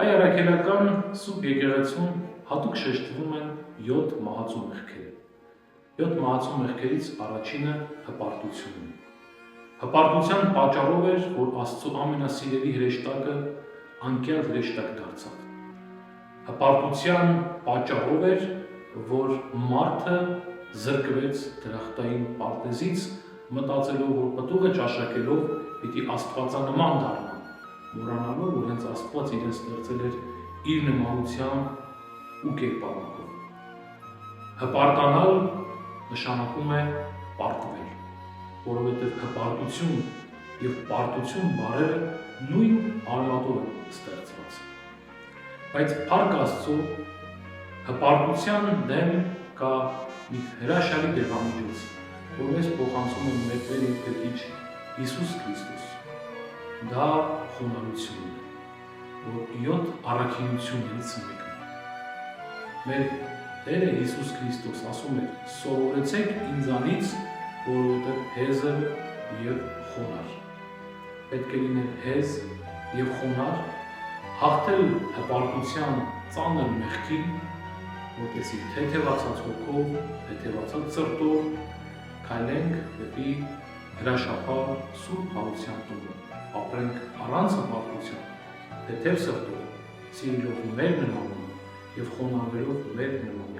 Հայ առաքելական Սուրբ եկեղեցում հատուկ շեշտվում են 7 մահացու մեղքերը։ 7 մահացու մեղքերից առաջինը հպարտությունն է։ Հպարտության պատճառով էր, որ Աստծո ամենասիրելի հրեշտակը անկյալ հրեշտակ դարձավ։ Հպարտության պատճառով էր, որ մարդը զրկվեց դրախտային պարտեզից, մտածելով, որ պտուղը ճաշակելով պիտի աստվածանման դառնա, մոռանալով, որ հենց Աստված իրեն ստեղծել էր իր նմանությամբ ու կերպարանքով։ Հպարտանալ նշանակում է պարտվել, որովհետև հպարտություն և պարտություն բառերը նույն արմատով են ստեղծված։ Բայց փառք Աստծո, հպարտության դեմ կա մի հրաշալի դեղամիջոց, որ մեզ փոխանցում է մեր Տեր և Փրկիչ Հիսուս Քրիստոս։ Դա խոնարհությունն է, որ 7 առաքինություններից մեկն է։ Մեր Տերը Հիսուս Քրիստոս ասում է. «Սովորեցեք ինձանից, որովհետև հեզր և խոնարհ»։ Պետք է լինել հեզ և խոնարհ, հաղթել հպարտության ծանր մեղքին, որպեսզի թեթևացած հոգով, թեթևացած սրտով քայլենք դեպի հրաշափառ Սուրբ Հարության տունը, ապրենք առանց հպարտության, թեթև սրտով, սիրելով մեր նմանումը և խոնարհվելով մեր նմանությամբ։